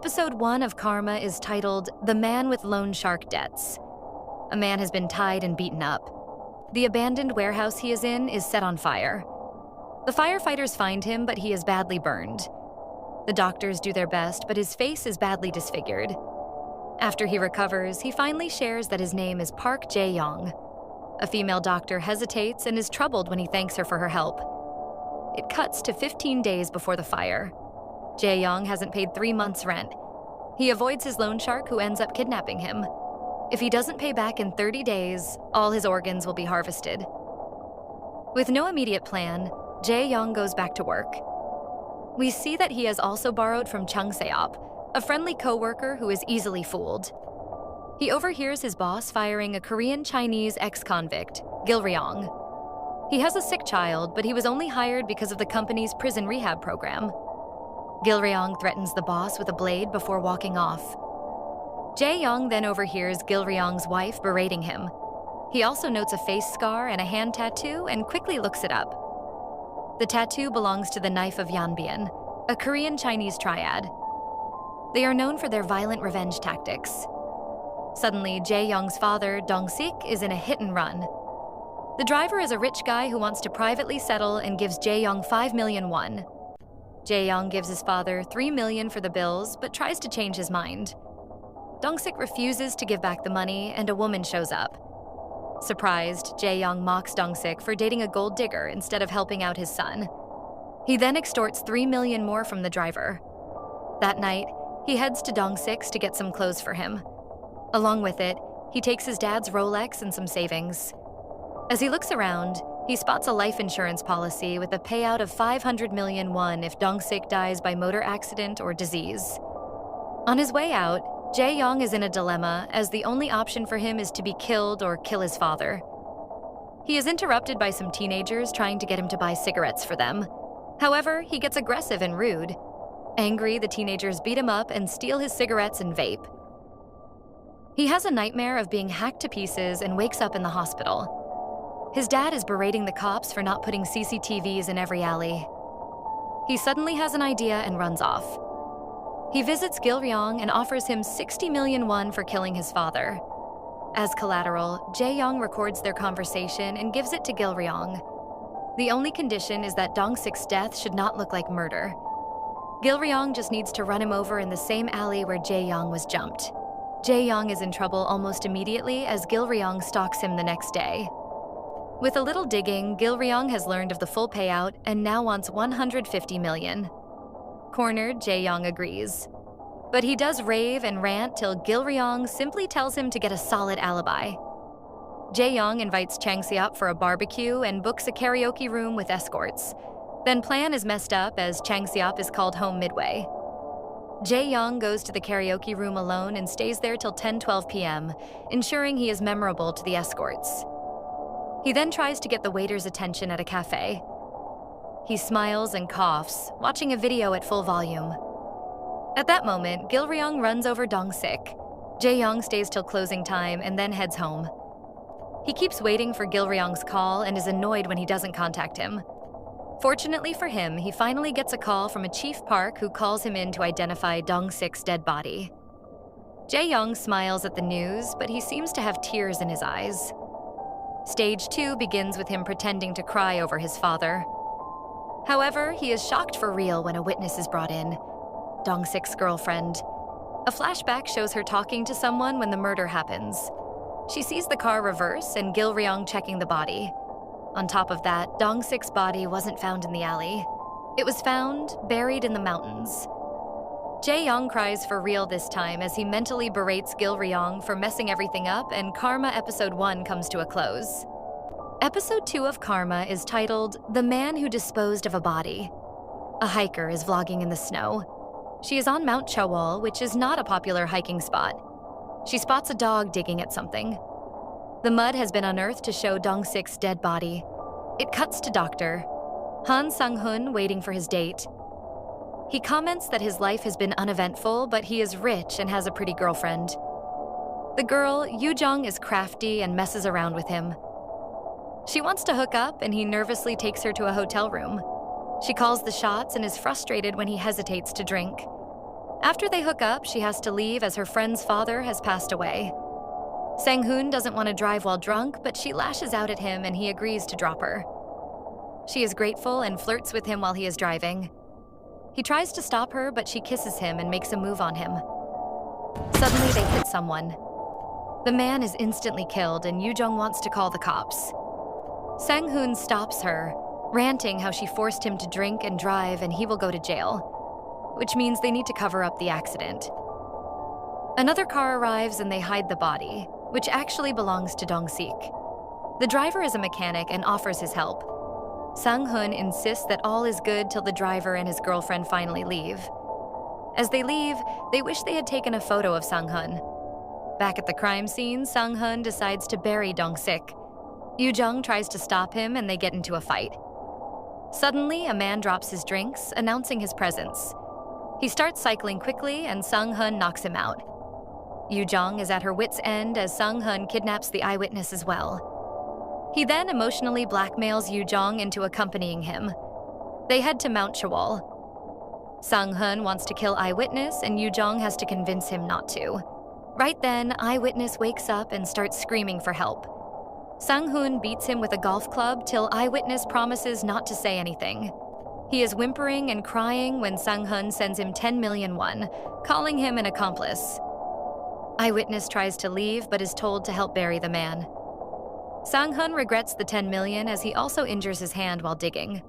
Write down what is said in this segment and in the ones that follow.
Episode 1 of Karma is titled The Man with Loan Shark Debts. A man has been tied and beaten up. The abandoned warehouse he is in is set on fire. The firefighters find him, but he is badly burned. The doctors do their best, but his face is badly disfigured. After he recovers, he finally shares that his name is Park Hae-soo. A female doctor hesitates and is troubled when he thanks her for her help. It cuts to 15 days before the fire. Jae-young hasn't paid 3 months' rent. He avoids his loan shark, who ends up kidnapping him. If he doesn't pay back in 30 days, all his organs will be harvested. With no immediate plan, Jae-young goes back to work. We see that he has also borrowed from Chung Se-op, a friendly co-worker who is easily fooled. He overhears his boss firing a Korean-Chinese ex-convict, Gil-ryong. He has a sick child, but he was only hired because of the company's prison rehab program. Gil-ryong threatens the boss with a blade before walking off. Jae-young then overhears Gil-ryong's wife berating him. He also notes a face scar and a hand tattoo and quickly looks it up. The tattoo belongs to the knife of Yanbian, a Korean-Chinese triad. They are known for their violent revenge tactics. Suddenly, Jae-young's father, Dong-sik, is in a hit-and-run. The driver is a rich guy who wants to privately settle and gives Jae-young 5 million won. Jae-young gives his father 3 million for the bills, but tries to change his mind. Dong-sik refuses to give back the money, and a woman shows up. Surprised, Jae-young mocks Dong-sik for dating a gold digger instead of helping out his son. He then extorts 3 million more from the driver. That night, he heads to Dong-sik's to get some clothes for him. Along with it, he takes his dad's Rolex and some savings. As he looks around, he spots a life insurance policy with a payout of 500 million won if Dong-sik dies by motor accident or disease. On his way out, Jae-young is in a dilemma, as the only option for him is to be killed or kill his father. He is interrupted by some teenagers trying to get him to buy cigarettes for them. However, he gets aggressive and rude. Angry, the teenagers beat him up and steal his cigarettes and vape. He has a nightmare of being hacked to pieces and wakes up in the hospital. His dad is berating the cops for not putting CCTVs in every alley. He suddenly has an idea and runs off. He visits Gil-ryong and offers him 60 million won for killing his father. As collateral, Jae-young records their conversation and gives it to Gil-ryong. The only condition is that Dong-sik's death should not look like murder. Gil-ryong just needs to run him over in the same alley where Jae-young was jumped. Jae-young is in trouble almost immediately as Gil-ryong stalks him the next day. With a little digging, Gil-ryong has learned of the full payout and now wants 150 million. Cornered, Jae-young agrees. But he does rave and rant till Gil-ryong simply tells him to get a solid alibi. Jae-young invites Chang Se-op for a barbecue and books a karaoke room with escorts. Then plan is messed up as Chang Se-op is called home midway. Jae-young goes to the karaoke room alone and stays there till 10:12 p.m., ensuring he is memorable to the escorts. He then tries to get the waiter's attention at a cafe. He smiles and coughs, watching a video at full volume. At that moment, Gil-ryong runs over Dong-sik. Jae-young stays till closing time and then heads home. He keeps waiting for Gil-ryong's call and is annoyed when he doesn't contact him. Fortunately for him, he finally gets a call from a Chief Park who calls him in to identify Dong-sik's dead body. Jae-young smiles at the news, but he seems to have tears in his eyes. Stage 2 begins with him pretending to cry over his father. However, he is shocked for real when a witness is brought in, Dong-sik's girlfriend. A flashback shows her talking to someone when the murder happens. She sees the car reverse and Gil-ryong checking the body. On top of that, Dong-sik's body wasn't found in the alley. It was found buried in the mountains. Jae-young cries for real this time as he mentally berates Gil-ryong for messing everything up, and Karma Episode 1 comes to a close. Episode 2 of Karma is titled The Man Who Disposed of a Body. A hiker is vlogging in the snow. She is on Mount Chawol, which is not a popular hiking spot. She spots a dog digging at something. The mud has been unearthed to show Dong-sik's dead body. It cuts to Dr. Han Sang-hun waiting for his date. He comments that his life has been uneventful, but he is rich and has a pretty girlfriend. The girl, Yoo-jung, is crafty and messes around with him. She wants to hook up, and he nervously takes her to a hotel room. She calls the shots and is frustrated when he hesitates to drink. After they hook up, she has to leave as her friend's father has passed away. Sang-hoon doesn't want to drive while drunk, but she lashes out at him and he agrees to drop her. She is grateful and flirts with him while he is driving. He tries to stop her, but she kisses him and makes a move on him. Suddenly, they hit someone. The man is instantly killed, and Yoo-jung wants to call the cops. Sang-hoon stops her, ranting how she forced him to drink and drive and he will go to jail, which means they need to cover up the accident. Another car arrives and they hide the body, which actually belongs to Dong-sik. The driver is a mechanic and offers his help. Sang-hoon insists that all is good till the driver and his girlfriend finally leave. As they leave, they wish they had taken a photo of Sang-hoon. Back at the crime scene, Sang-hoon decides to bury Dong-sik. Yoo-jung tries to stop him and they get into a fight. Suddenly, a man drops his drinks, announcing his presence. He starts cycling quickly and Sang-hoon knocks him out. Yoo-jung is at her wit's end as Sang-hoon kidnaps the eyewitness as well. He then emotionally blackmails Yoo-jung into accompanying him. They head to Mount Chawol. Sang-hoon wants to kill eyewitness and Yoo-jung has to convince him not to. Right then, eyewitness wakes up and starts screaming for help. Sang-hoon beats him with a golf club till eyewitness promises not to say anything. He is whimpering and crying when Sang-hoon sends him 10 million won, calling him an accomplice. Eyewitness tries to leave but is told to help bury the man. Sang-hoon regrets the 10 million as he also injures his hand while digging.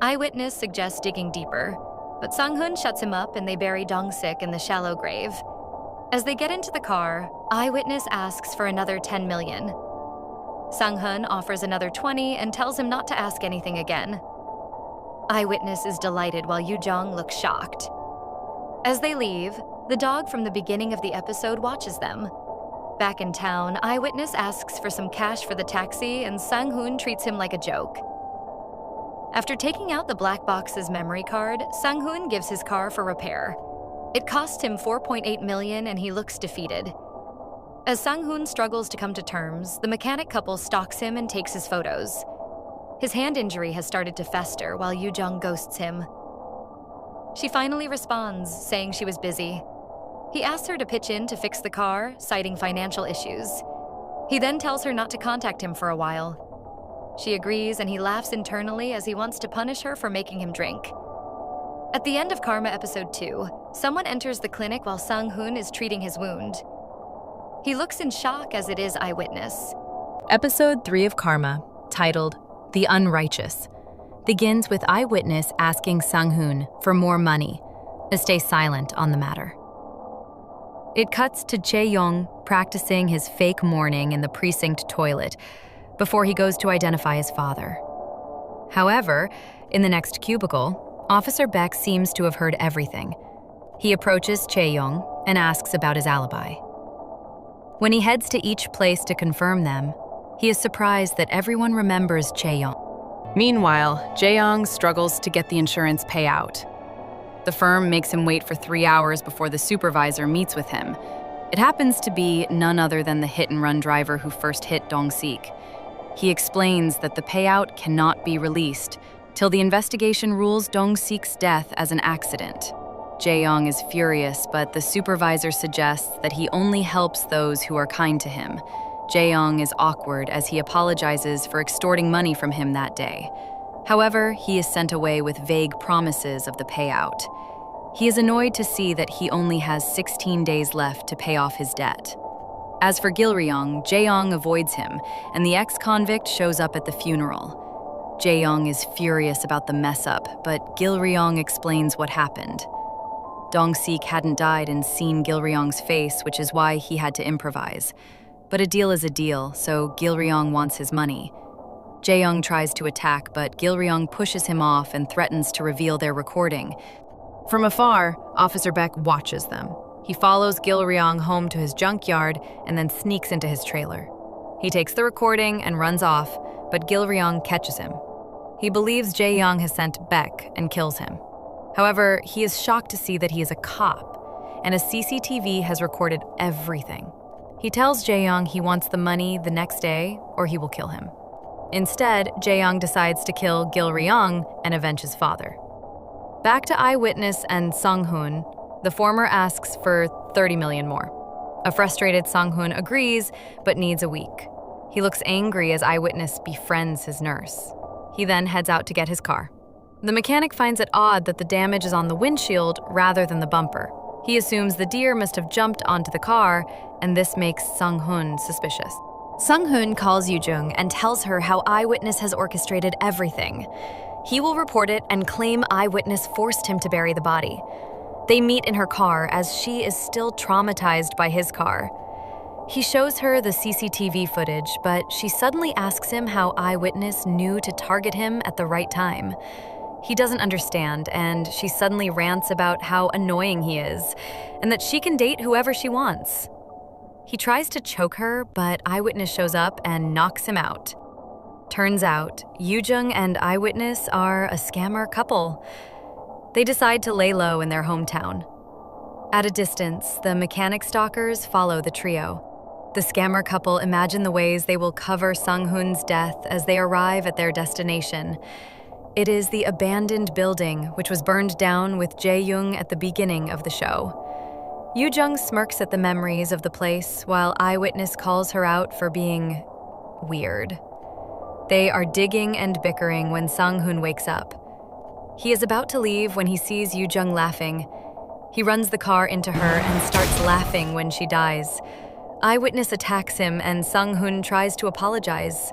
Eyewitness suggests digging deeper, but Sang-hoon shuts him up and they bury Dong-sik in the shallow grave. As they get into the car, eyewitness asks for another 10 million. Sang-hoon offers another 20 and tells him not to ask anything again. Eyewitness is delighted while Yoo-jung looks shocked. As they leave, the dog from the beginning of the episode watches them. Back in town, eyewitness asks for some cash for the taxi and Sang-hoon treats him like a joke. After taking out the black box's memory card, Sang-hoon gives his car for repair. It cost him 4.8 million and he looks defeated. As Sang-hoon struggles to come to terms, the mechanic couple stalks him and takes his photos. His hand injury has started to fester while Yoo-jung ghosts him. She finally responds, saying she was busy. He asks her to pitch in to fix the car, citing financial issues. He then tells her not to contact him for a while. She agrees and he laughs internally as he wants to punish her for making him drink. At the end of Karma Episode 2, someone enters the clinic while Sang-hoon is treating his wound. He looks in shock as it is eyewitness. Episode 3 of Karma, titled The Unrighteous, begins with eyewitness asking Sang-hoon for more money to stay silent on the matter. It cuts to Jae-young practicing his fake mourning in the precinct toilet before he goes to identify his father. However, in the next cubicle, Officer Beck seems to have heard everything. He approaches Jae-young and asks about his alibi. When he heads to each place to confirm them, he is surprised that everyone remembers Jae-young. Meanwhile, Jae-young struggles to get the insurance payout. The firm makes him wait for 3 hours before the supervisor meets with him. It happens to be none other than the hit-and-run driver who first hit Dong-sik. He explains that the payout cannot be released till the investigation rules Dong-sik's death as an accident. Jae-young is furious, but the supervisor suggests that he only helps those who are kind to him. Jae-young is awkward as he apologizes for extorting money from him that day. However, he is sent away with vague promises of the payout. He is annoyed to see that he only has 16 days left to pay off his debt. As for Gil-ryong, Jae-young avoids him, and the ex-convict shows up at the funeral. Jae-young is furious about the mess-up, but Gil-ryong explains what happened. Dong-sik hadn't died and seen Gil-ryong's face, which is why he had to improvise. But a deal is a deal, so Gil-ryong wants his money. Jae-young tries to attack, but Gil-ryong pushes him off and threatens to reveal their recording. From afar, Officer Beck watches them. He follows Gil-ryong home to his junkyard and then sneaks into his trailer. He takes the recording and runs off, but Gil-ryong catches him. He believes Jae-young has sent Beck and kills him. However, he is shocked to see that he is a cop, and a CCTV has recorded everything. He tells Jae-young he wants the money the next day or he will kill him. Instead, Jae-young decides to kill Gil-ryong and avenge his father. Back to eyewitness and Sang-hoon, The former asks for 30 million more. A frustrated Sang-hoon agrees, but needs a week. He looks angry as eyewitness befriends his nurse. He then heads out to get his car. The mechanic finds it odd that the damage is on the windshield rather than the bumper. He assumes the deer must have jumped onto the car, and this makes Sang-hoon suspicious. Sang-hoon calls Yoo-jung and tells her how eyewitness has orchestrated everything. He will report it and claim eyewitness forced him to bury the body. They meet in her car as she is still traumatized by his car. He shows her the CCTV footage, but she suddenly asks him how eyewitness knew to target him at the right time. He doesn't understand, and she suddenly rants about how annoying he is, and that she can date whoever she wants. He tries to choke her, but eyewitness shows up and knocks him out. Turns out, Yoo-jung and eyewitness are a scammer couple. They decide to lay low in their hometown. At a distance, the mechanic stalkers follow the trio. The scammer couple imagine the ways they will cover Sang-hoon's death as they arrive at their destination. It is the abandoned building, which was burned down with Jae-young at the beginning of the show. Yoo-jung smirks at the memories of the place, while eyewitness calls her out for being weird. They are digging and bickering when Sang-hoon wakes up. He is about to leave when he sees Yoo-jung laughing. He runs the car into her and starts laughing when she dies. Eyewitness attacks him and Sang-hoon tries to apologize,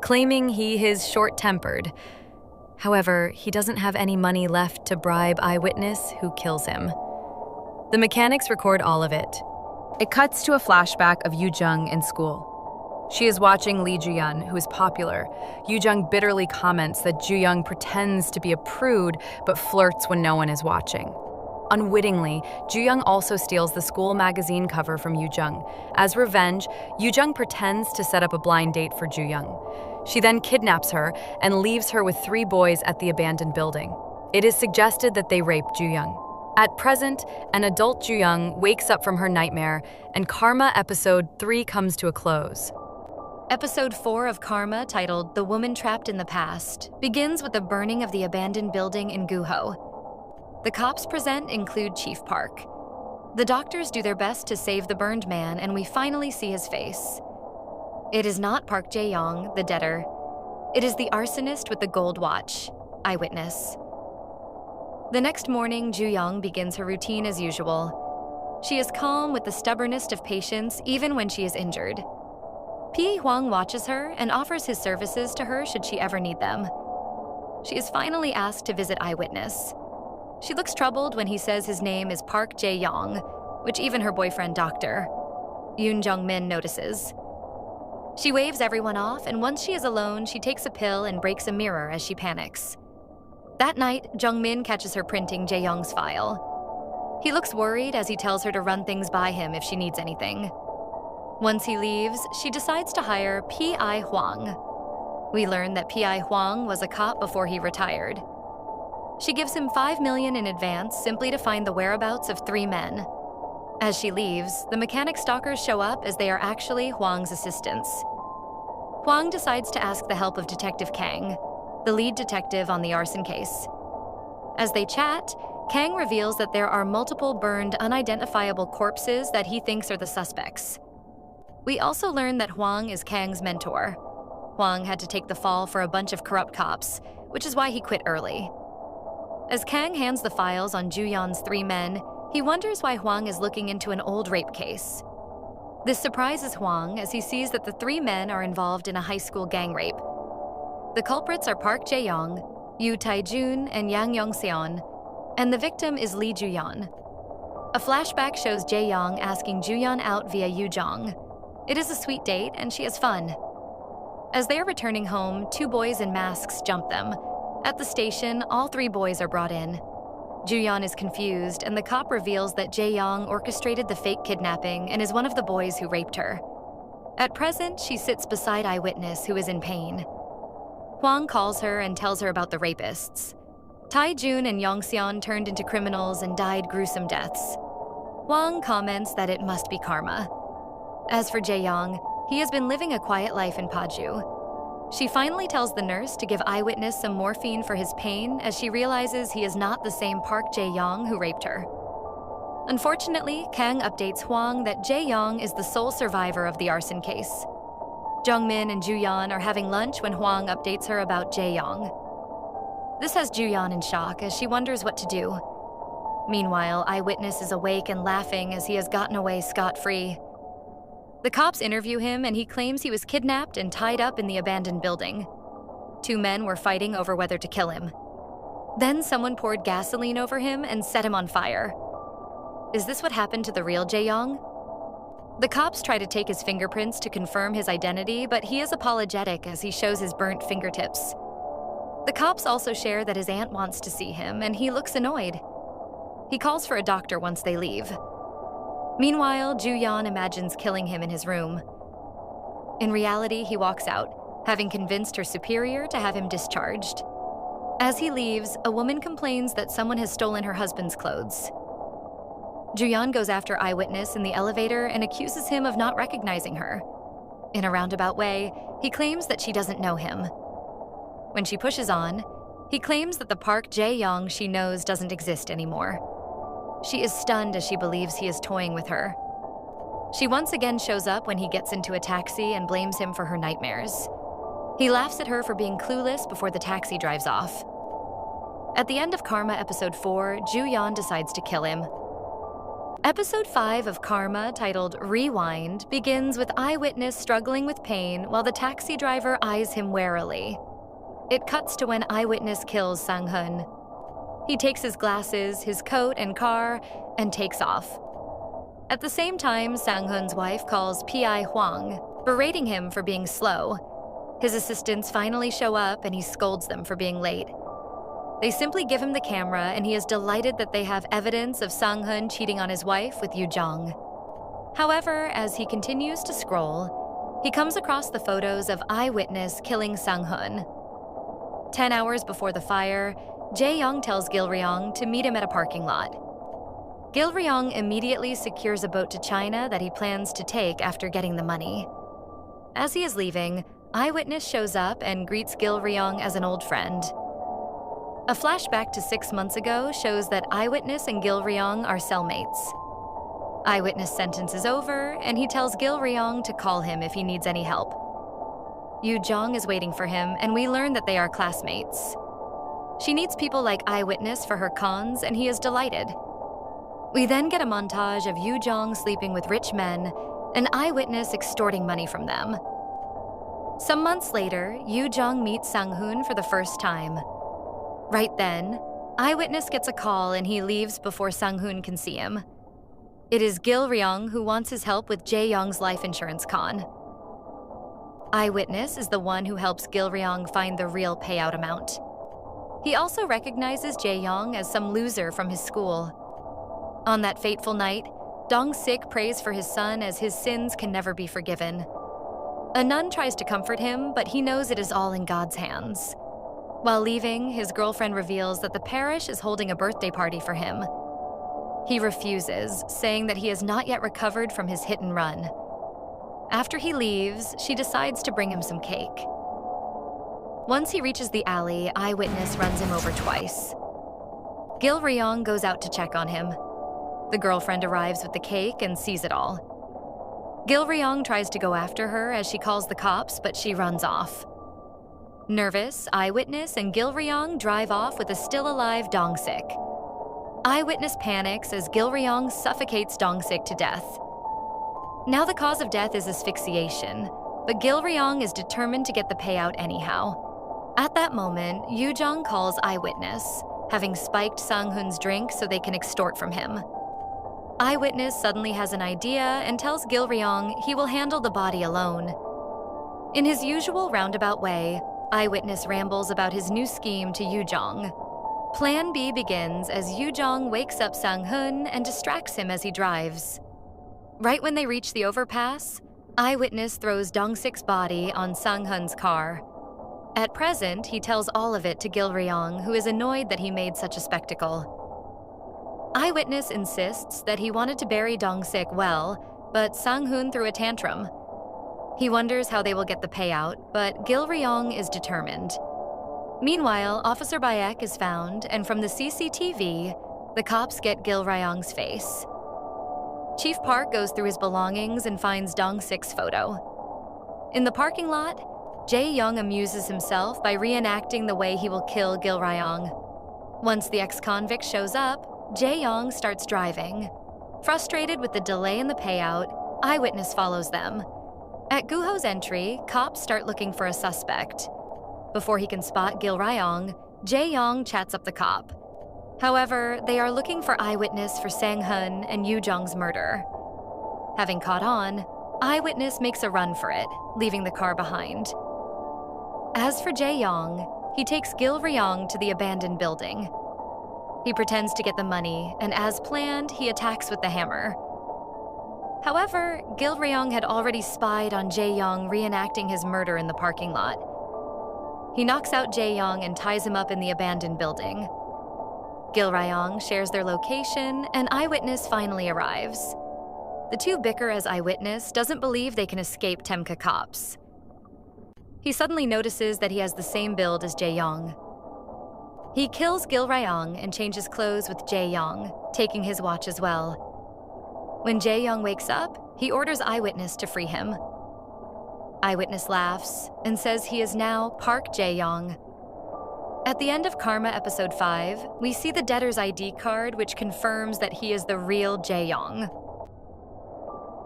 claiming he is short-tempered. However, he doesn't have any money left to bribe eyewitness, who kills him. The mechanics record all of it. It cuts to a flashback of Yoo-jung in school. She is watching Lee Ju-yeon, who is popular. Yoo-jung bitterly comments that Ju-young pretends to be a prude but flirts when no one is watching. Unwittingly, Ju-young also steals the school magazine cover from Yoo-jung. As revenge, Yoo-jung pretends to set up a blind date for Ju-young. She then kidnaps her and leaves her with 3 boys at the abandoned building. It is suggested that they rape Ju-young. At present, an adult Ju-young wakes up from her nightmare, and Karma Episode 3 comes to a close. Episode 4 of Karma, titled The Woman Trapped in the Past, begins with the burning of the abandoned building in Guho. The cops present include Chief Park. The doctors do their best to save the burned man, and we finally see his face. It is not Park Jae-young, the debtor. It is the arsonist with the gold watch, eyewitness. The next morning, Ju-young begins her routine as usual. She is calm with the stubbornest of patience even when she is injured. Hwang watches her and offers his services to her should she ever need them. She is finally asked to visit eyewitness. She looks troubled when he says his name is Park Jae-young, which even her boyfriend, Dr. Yoon Jung-min, notices. She waves everyone off, and once she is alone, she takes a pill and breaks a mirror as she panics. That night, Jung-min catches her printing Jae-young's file. He looks worried as he tells her to run things by him if she needs anything. Once he leaves, she decides to hire P.I. Hwang. We learn that P.I. Hwang was a cop before he retired. She gives him $5 million in advance simply to find the whereabouts of 3 men. As she leaves, the mechanic stalkers show up as they are actually Hwang's assistants. Hwang decides to ask the help of Detective Kang, the lead detective on the arson case. As they chat, Kang reveals that there are multiple burned, unidentifiable corpses that he thinks are the suspects. We also learn that Hwang is Kang's mentor. Hwang had to take the fall for a bunch of corrupt cops, which is why he quit early. As Kang hands the files on Ju-yeon's 3 men, he wonders why Hwang is looking into an old rape case. This surprises Hwang as he sees that the 3 men are involved in a high school gang rape. The culprits are Park Jae-young, Yoo Tae-jun, and Yang Yong-seon, and the victim is Lee Ju-yeon. A flashback shows Jae-young asking Ju-yeon out via Yoo-jung. It is a sweet date, and she has fun. As they are returning home, 2 boys in masks jump them. At the station, all 3 boys are brought in. Ju-yeon is confused, and the cop reveals that Jae-young orchestrated the fake kidnapping and is one of the boys who raped her. At present, she sits beside eyewitness who is in pain. Hwang calls her and tells her about the rapists. Tae-jun and Yong-seon turned into criminals and died gruesome deaths. Hwang comments that it must be karma. As for Jae-young, he has been living a quiet life in Paju. She finally tells the nurse to give eyewitness some morphine for his pain as she realizes he is not the same Park Jae-young who raped her. Unfortunately, Kang updates Hwang that Jae-young is the sole survivor of the arson case. Jung-min and Ju-yeon are having lunch when Hwang updates her about Jae-young. This has Ju-yeon in shock as she wonders what to do. Meanwhile, Eyewitness is awake and laughing as he has gotten away scot-free. The cops interview him and he claims he was kidnapped and tied up in the abandoned building. 2 men were fighting over whether to kill him. Then someone poured gasoline over him and set him on fire. Is this what happened to the real Jae-young? The cops try to take his fingerprints to confirm his identity, but he is apologetic as he shows his burnt fingertips. The cops also share that his aunt wants to see him, and he looks annoyed. He calls for a doctor once they leave. Meanwhile, Ju-yeon imagines killing him in his room. In reality, he walks out, having convinced her superior to have him discharged. As he leaves, a woman complains that someone has stolen her husband's clothes. Ju-yeon goes after Eyewitness in the elevator and accuses him of not recognizing her. In a roundabout way, he claims that she doesn't know him. When she pushes on, he claims that the Park Jae-young she knows doesn't exist anymore. She is stunned as she believes he is toying with her. She once again shows up when he gets into a taxi and blames him for her nightmares. He laughs at her for being clueless before the taxi drives off. At the end of Karma Episode 4, Ju-yeon decides to kill him. Episode 5 of Karma, titled Rewind, begins with Eyewitness struggling with pain while the taxi driver eyes him warily. It cuts to when Eyewitness kills Sang-hun. He takes his glasses, his coat and car, and takes off. At the same time, Sang-hun's wife calls P.I. Hwang, berating him for being slow. His assistants finally show up and he scolds them for being late. They simply give him the camera and he is delighted that they have evidence of Sang-hun cheating on his wife with Yoo-jung. However, as he continues to scroll, he comes across the photos of Eyewitness killing Sang-hun. 10 hours before the fire, Jae-young tells Gil-ryong to meet him at a parking lot. Gil-ryong immediately secures a boat to China that he plans to take after getting the money. As he is leaving, Eyewitness shows up and greets Gil-ryong as an old friend. A flashback to 6 months ago shows that Eyewitness and Gil-ryong are cellmates. Eyewitness' sentence is over, and he tells Gil-ryong to call him if he needs any help. Yoo-jung is waiting for him, and we learn that they are classmates. She needs people like Eyewitness for her cons, and he is delighted. We then get a montage of Yoo-jung sleeping with rich men, and Eyewitness extorting money from them. Some months later, Yoo-jung meets Sang-hun for the first time. Right then, Eyewitness gets a call and he leaves before Sang-hun can see him. It is Gil-ryong who wants his help with Jae-young's life insurance con. Eyewitness is the one who helps Gil-ryong find the real payout amount. He also recognizes Jae-young as some loser from his school. On that fateful night, Dong-sik prays for his son as his sins can never be forgiven. A nun tries to comfort him, but he knows it is all in God's hands. While leaving, his girlfriend reveals that the parish is holding a birthday party for him. He refuses, saying that he has not yet recovered from his hit and run. After he leaves, she decides to bring him some cake. Once he reaches the alley, Eyewitness runs him over twice. Gil-ryong goes out to check on him. The girlfriend arrives with the cake and sees it all. Gil-ryong tries to go after her as she calls the cops, but she runs off. Nervous, Eyewitness and Gil-ryong drive off with a still-alive Dong-sik. Eyewitness panics as Gil-ryong suffocates Dong-sik to death. Now the cause of death is asphyxiation, but Gil-ryong is determined to get the payout anyhow. At that moment, Yoo-jung calls Eyewitness, having spiked Sang-hun's drink so they can extort from him. Eyewitness suddenly has an idea and tells Gil-ryong he will handle the body alone. In his usual roundabout way, Eyewitness rambles about his new scheme to Yoo-jung. Plan B begins as Yoo-jung wakes up Sang-hun and distracts him as he drives. Right when they reach the overpass, Eyewitness throws Dong-sik's body on Sang-hun's car. At present, he tells all of it to Gil-ryong, who is annoyed that he made such a spectacle. Eyewitness insists that he wanted to bury Dong-sik well, but Sang-hun threw a tantrum. He wonders how they will get the payout, but Gil-ryong is determined. Meanwhile, Officer Bayek is found, and from the CCTV, the cops get Gil-ryong's face. Chief Park goes through his belongings and finds Dong-sik's photo. In the parking lot, Jae-young amuses himself by reenacting the way he will kill Gil Ryong. Once the ex-convict shows up, Jae-young starts driving. Frustrated with the delay in the payout, Eyewitness follows them. At Guho's entry, cops start looking for a suspect. Before he can spot Gil Ryong, Jae-young chats up the cop. However, they are looking for Eyewitness for Sang-hun and Yoo-jung's murder. Having caught on, Eyewitness makes a run for it, leaving the car behind. As for Jae-young, he takes Gil Ryong to the abandoned building. He pretends to get the money, and as planned, he attacks with the hammer. However, Gil Ryong had already spied on Jae-young reenacting his murder in the parking lot. He knocks out Jae-young and ties him up in the abandoned building. Gil Ryong shares their location, and Eyewitness finally arrives. The two bicker as Eyewitness doesn't believe they can escape Temka cops. He suddenly notices that he has the same build as Jae-young. He kills Gil Ryong and changes clothes with Jae-young, taking his watch as well. When Jae-young wakes up, he orders Eyewitness to free him. Eyewitness laughs and says he is now Park Jae-young. At the end of Karma Episode 5, we see the debtor's ID card, which confirms that he is the real Jae-young.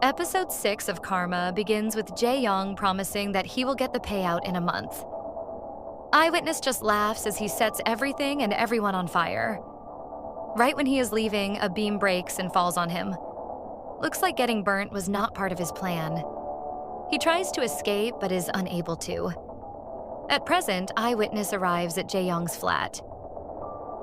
Episode 6 of Karma begins with Jae-young promising that he will get the payout in a month. Eyewitness just laughs as he sets everything and everyone on fire. Right when he is leaving, a beam breaks and falls on him. Looks like getting burnt was not part of his plan. He tries to escape but is unable to. At present, Eyewitness arrives at Jae-young's flat.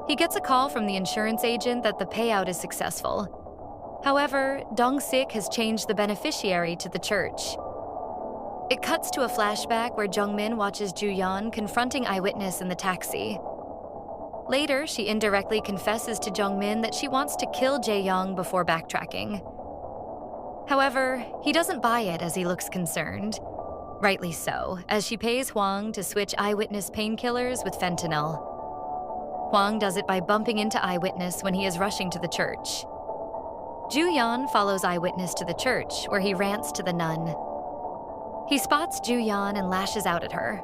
He gets a call from the insurance agent that the payout is successful. However, Dong-sik has changed the beneficiary to the church. It cuts to a flashback where Jung-min watches Ju-yeon confronting Eyewitness in the taxi. Later, she indirectly confesses to Jung-min that she wants to kill Jae-young before backtracking. However, he doesn't buy it as he looks concerned. Rightly so, as she pays Hwang to switch Eyewitness painkillers with fentanyl. Hwang does it by bumping into Eyewitness when he is rushing to the church. Ju-yeon follows Eyewitness to the church, where he rants to the nun. He spots Ju-yeon and lashes out at her.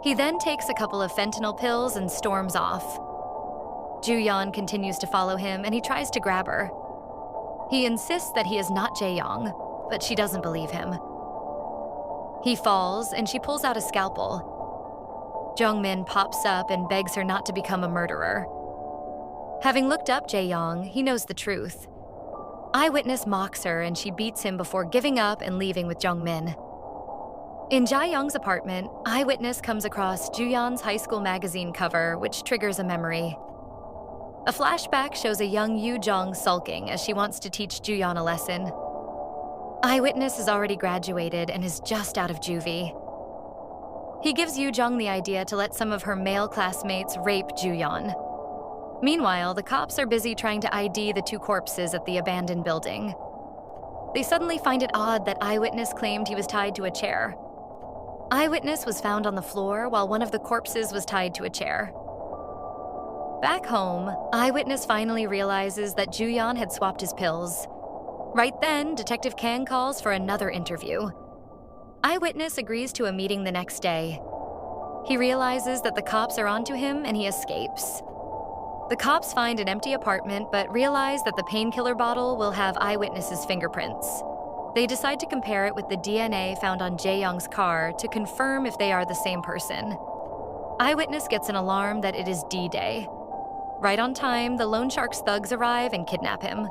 He then takes a couple of fentanyl pills and storms off. Ju-yeon continues to follow him and he tries to grab her. He insists that he is not Jae-young, but she doesn't believe him. He falls and she pulls out a scalpel. Jung-min pops up and begs her not to become a murderer. Having looked up Jae-young, he knows the truth. Eyewitness mocks her and she beats him before giving up and leaving with Jung-min. In Jae-young's apartment, Eyewitness comes across Ju-yeon's high school magazine cover, which triggers a memory. A flashback shows a young Yoo-jung sulking as she wants to teach Ju-yeon a lesson. Eyewitness has already graduated and is just out of juvie. He gives Yoo-jung the idea to let some of her male classmates rape Ju-yeon. Meanwhile, the cops are busy trying to ID the two corpses at the abandoned building. They suddenly find it odd that Eyewitness claimed he was tied to a chair. Eyewitness was found on the floor while one of the corpses was tied to a chair. Back home, Eyewitness finally realizes that Ju-yeon had swapped his pills. Right then, Detective Kang calls for another interview. Eyewitness agrees to a meeting the next day. He realizes that the cops are onto him and he escapes. The cops find an empty apartment but realize that the painkiller bottle will have Eyewitness's fingerprints. They decide to compare it with the DNA found on Jae-young's car to confirm if they are the same person. Eyewitness gets an alarm that it is D-Day. Right on time, the Loan Shark's thugs arrive and kidnap him.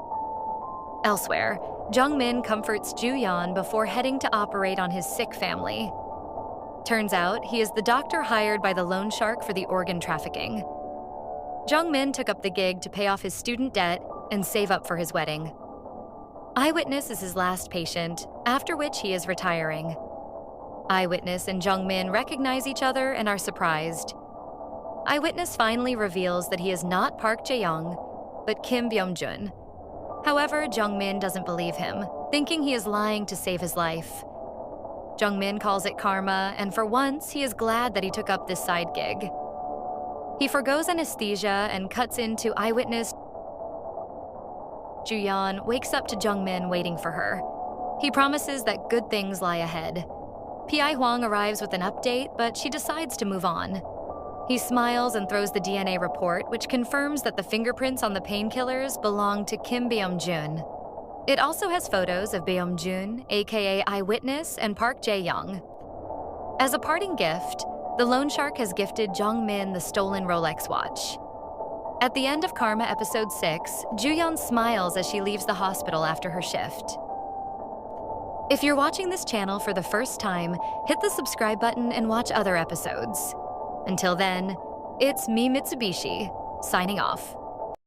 Elsewhere, Jung-min comforts Ju-yeon before heading to operate on his sick family. Turns out, he is the doctor hired by the Loan Shark for the organ trafficking. Jung-min took up the gig to pay off his student debt and save up for his wedding. Eyewitness is his last patient, after which he is retiring. Eyewitness and Jung-min recognize each other and are surprised. Eyewitness finally reveals that he is not Park Jae-young, but Kim Byung-jun. However, Jung-min doesn't believe him, thinking he is lying to save his life. Jung-min calls it karma, and for once, he is glad that he took up this side gig. He forgoes anesthesia and cuts into Eyewitness. Ju-yeon wakes up to Jung-min waiting for her. He promises that good things lie ahead. Pi Hwang arrives with an update, but she decides to move on. He smiles and throws the DNA report, which confirms that the fingerprints on the painkillers belong to Kim Beom-jun. It also has photos of Beom-jun, aka Eyewitness, and Park Jae-young. As a parting gift, the loan shark has gifted Jung-min the stolen Rolex watch. At the end of Karma Episode 6, Ju-yeon smiles as she leaves the hospital after her shift. If you're watching this channel for the first time, hit the subscribe button and watch other episodes. Until then, it's me, Mitsubishi, signing off.